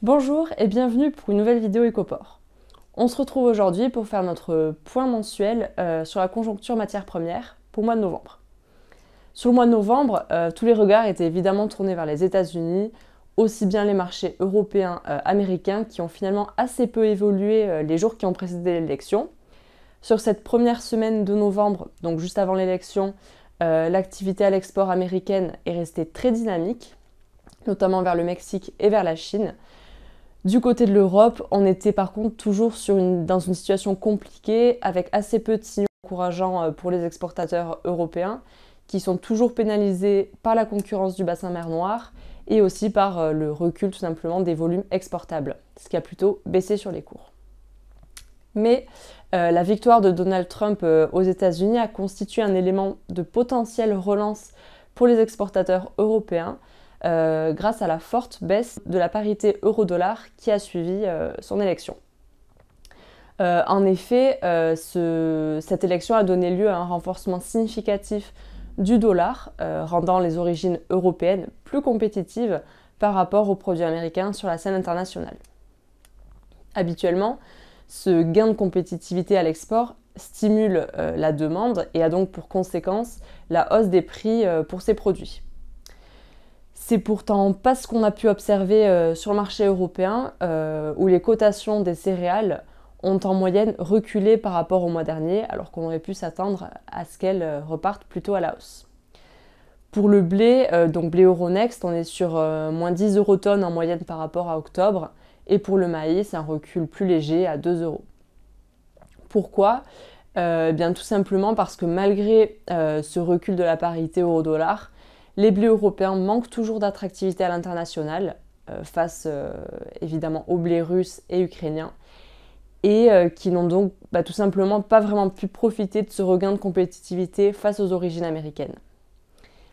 Bonjour et bienvenue pour une nouvelle vidéo Ecoport. On se retrouve aujourd'hui pour faire notre point mensuel sur la conjoncture matières premières pour le mois de novembre. Sur le mois de novembre, tous les regards étaient évidemment tournés vers les États-Unis, aussi bien les marchés européens, américains qui ont finalement assez peu évolué les jours qui ont précédé l'élection. Sur cette première semaine de novembre, donc juste avant l'élection, l'activité à l'export américaine est restée très dynamique, notamment vers le Mexique et vers la Chine. Du côté de l'Europe, on était par contre toujours dans une situation compliquée, avec assez peu de signaux encourageants pour les exportateurs européens, qui sont toujours pénalisés par la concurrence du bassin mer Noire et aussi par le recul tout simplement des volumes exportables, ce qui a plutôt baissé sur les cours. Mais la victoire de Donald Trump aux États-Unis a constitué un élément de potentielle relance pour les exportateurs européens, grâce à la forte baisse de la parité euro-dollar qui a suivi son élection. En effet, cette élection a donné lieu à un renforcement significatif du dollar, rendant les origines européennes plus compétitives par rapport aux produits américains sur la scène internationale. Habituellement, ce gain de compétitivité à l'export stimule la demande et a donc pour conséquence la hausse des prix pour ces produits. C'est pourtant pas ce qu'on a pu observer sur le marché européen, où les cotations des céréales ont en moyenne reculé par rapport au mois dernier, alors qu'on aurait pu s'attendre à ce qu'elles repartent plutôt à la hausse. Pour le blé, donc blé Euronext, on est sur moins 10 € en moyenne par rapport à octobre, et pour le maïs, un recul plus léger à 2 €. Pourquoi ? Bien tout simplement parce que malgré ce recul de la parité euro-dollar, les blés européens manquent toujours d'attractivité à l'international, face évidemment aux blés russes et ukrainiens, et qui n'ont donc tout simplement pas vraiment pu profiter de ce regain de compétitivité face aux origines américaines.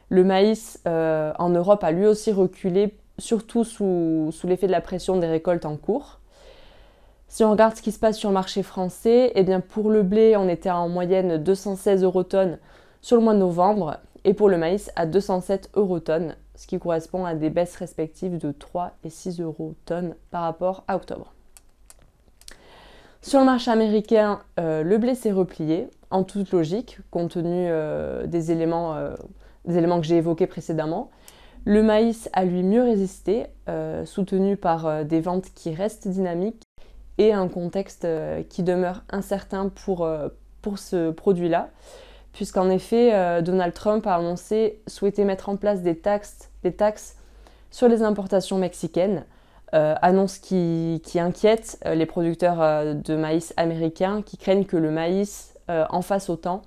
Le maïs en Europe a lui aussi reculé, surtout sous l'effet de la pression des récoltes en cours. Si on regarde ce qui se passe sur le marché français, eh bien pour le blé, on était en moyenne 216 € sur le mois de novembre, et pour le maïs à 207 € ce qui correspond à des baisses respectives de 3 et 6 € par rapport à octobre. Sur le marché américain, le blé s'est replié, en toute logique, compte tenu des éléments que j'ai évoqués précédemment. Le maïs a lui mieux résisté, soutenu par des ventes qui restent dynamiques et un contexte qui demeure incertain pour ce produit-là, puisqu'en effet, Donald Trump a annoncé souhaiter mettre en place des taxes sur les importations mexicaines, annonce qui inquiète les producteurs de maïs américains, qui craignent que le maïs en fasse autant,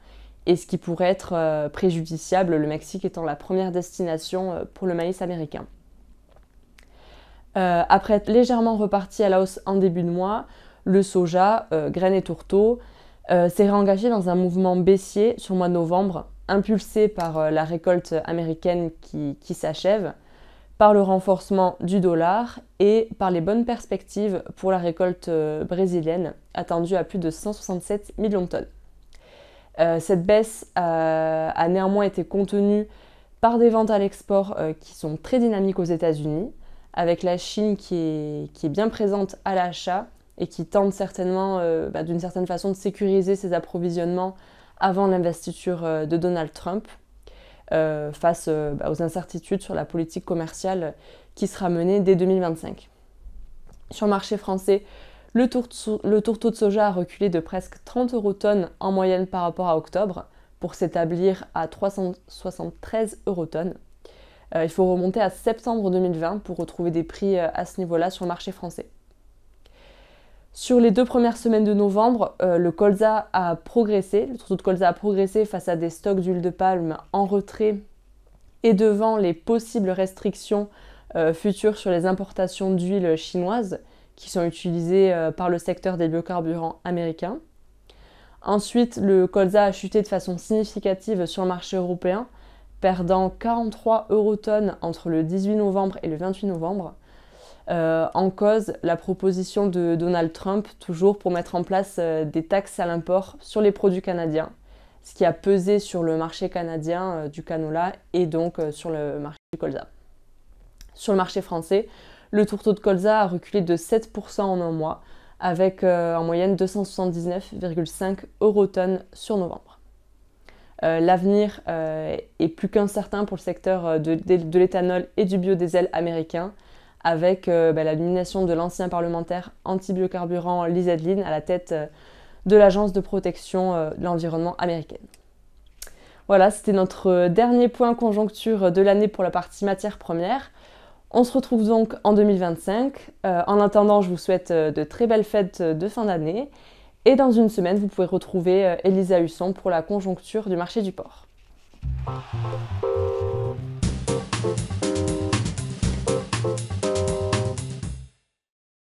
et ce qui pourrait être préjudiciable, le Mexique étant la première destination pour le maïs américain. Après être légèrement reparti à la hausse en début de mois, le soja, graines et tourteaux, s'est réengagé dans un mouvement baissier sur le mois de novembre, impulsé par la récolte américaine qui s'achève, par le renforcement du dollar et par les bonnes perspectives pour la récolte brésilienne, attendue à plus de 167 millions de tonnes. Cette baisse a néanmoins été contenue par des ventes à l'export qui sont très dynamiques aux États-Unis, avec la Chine qui est bien présente à l'achat et qui tente certainement d'une certaine façon de sécuriser ses approvisionnements avant l'investiture de Donald Trump, face aux incertitudes sur la politique commerciale qui sera menée dès 2025. Sur le marché français, le tourteau de soja a reculé de presque 30 € en moyenne par rapport à octobre, pour s'établir à 373 € . Il faut remonter à septembre 2020 pour retrouver des prix à ce niveau-là sur le marché français. Sur les 2 premières semaines de novembre, le colza a progressé, le tourteau de colza a progressé face à des stocks d'huile de palme en retrait et devant les possibles restrictions futures sur les importations d'huile chinoise qui sont utilisées par le secteur des biocarburants américains. Ensuite, le colza a chuté de façon significative sur le marché européen, perdant 43 € entre le 18 novembre et le 28 novembre. En cause, la proposition de Donald Trump, toujours pour mettre en place des taxes à l'import sur les produits canadiens, ce qui a pesé sur le marché canadien du canola et donc sur le marché du colza. Sur le marché français, le tourteau de colza a reculé de 7% en un mois, avec en moyenne 279,5 eurotonnes sur novembre. L'avenir est plus qu'incertain pour le secteur de l'éthanol et du biodiesel américain, avec la nomination de l'ancien parlementaire anti-biocarburant Lee Zeldin à la tête de l'Agence de protection de l'environnement américaine. Voilà, c'était notre dernier point conjoncture de l'année pour la partie matières premières. On se retrouve donc en 2025. En attendant, je vous souhaite de très belles fêtes de fin d'année. Et dans une semaine, vous pouvez retrouver Elisa Husson pour la conjoncture du marché du porc.